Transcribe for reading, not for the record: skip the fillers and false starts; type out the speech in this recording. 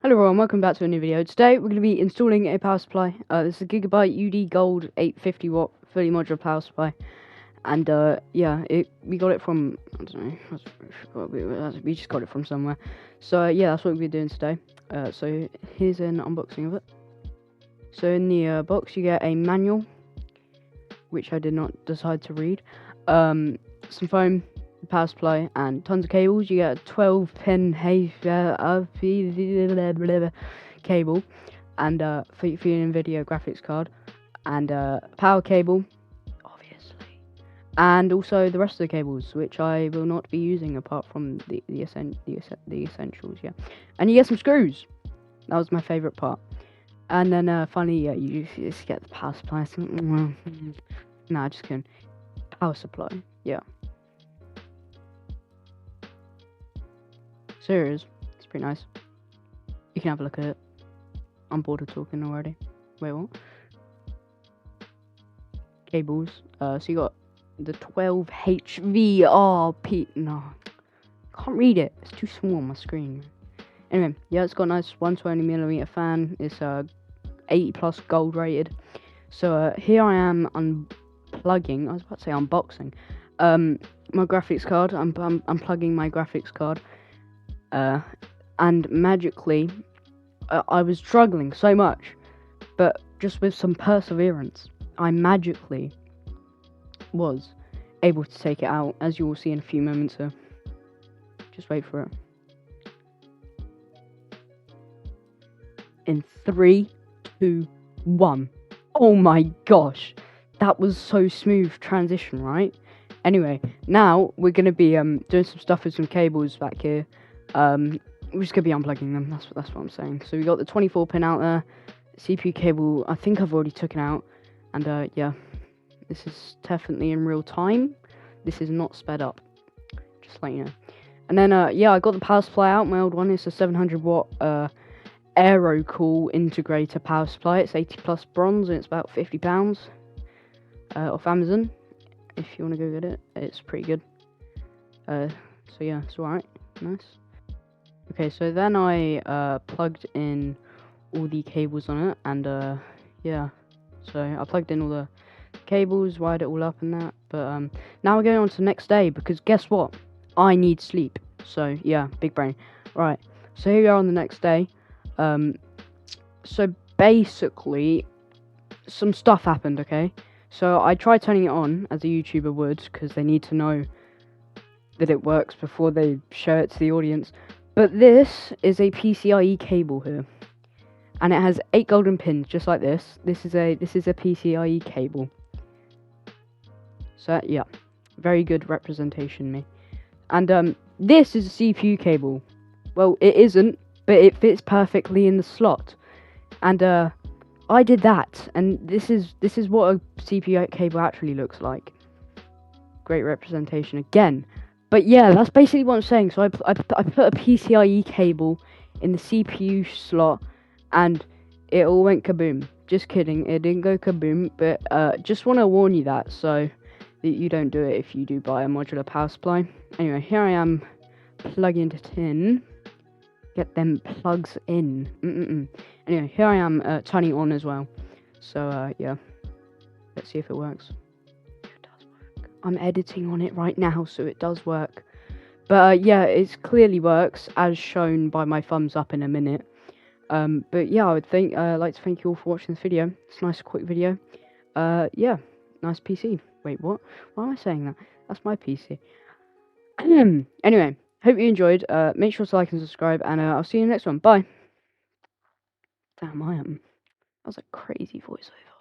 Hello everyone, welcome back to a new video. Today we're going to be installing a power supply. This is a Gigabyte UD Gold 850 watt fully modular power supply. And yeah, we got it from, I don't know, we just got it from somewhere. So yeah, that's what we'll be doing today. So here's an unboxing of it. So in the box you get a manual, which I did not decide to read. Some foam, power supply, and tons of cables. You get a 12-pin cable, and for your NVIDIA graphics card, and power cable, obviously, and also the rest of the cables, which I will not be using apart from the essentials. Yeah, and you get some screws. That was my favorite part. And then finally, yeah, you just get the power supply. Nah, just kidding. Power supply, yeah. So here it is. It's pretty nice. You can have a look at it. I'm bored of talking already. Wait, what? Cables. So you got the 12HVRP. No, can't read it. It's too small on my screen. Anyway, yeah, it's got a nice 120mm fan. It's 80 plus gold rated. So here I am unplugging. I was about to say unboxing. My graphics card. I'm plugging my graphics card. And magically, I was struggling so much, but just with some perseverance, I magically was able to take it out, as you will see in a few moments here. Just wait for it. In 3, 2, 1. Oh my gosh, that was so smooth transition, right? Anyway, now we're gonna be doing some stuff with some cables back here. We're just gonna be unplugging them. That's what I'm saying. So we got the 24-pin out there. CPU cable, I think I've already taken out. And yeah, this is definitely in real time. This is not sped up. Just let you know. And then yeah, I got the power supply out. My old one is a 700 watt AeroCool integrator power supply. It's 80 plus bronze and it's about £50 off Amazon. If you want to go get it, it's pretty good. So yeah, it's alright. Nice. Okay, so then I plugged in all the cables on it, and yeah, so I plugged in all the cables, wired it all up and that, but now we're going on to the next day, because guess what? I need sleep. So yeah, big brain. Right, so here we are on the next day. So basically, some stuff happened, okay? So I tried turning it on, as a YouTuber would, because they need to know that it works before they show it to the audience. But this is a PCIe cable here, and it has 8 golden pins, just like this. This is a PCIe cable. So yeah, very good representation, me. And this is a CPU cable. Well, it isn't, but it fits perfectly in the slot. And I did that, and this is what a CPU cable actually looks like. Great representation again. But yeah, that's basically what I'm saying. So I put a PCIe cable in the CPU slot, and it all went kaboom. Just kidding, it didn't go kaboom, but just want to warn you that, so that you don't do it if you do buy a modular power supply. Anyway, here I am, plugging it in. Get them plugs in. Anyway, here I am turning it on as well. So yeah, let's see if it works. I'm editing on it right now, so it does work. But yeah, it clearly works, as shown by my thumbs up in a minute. But yeah, I'd like to thank you all for watching this video. It's a nice, quick video. Yeah, nice PC. Wait, what? Why am I saying that? That's my PC. Anyway, hope you enjoyed. Make sure to like and subscribe, and I'll see you in the next one. Bye. Damn, that was a crazy voiceover.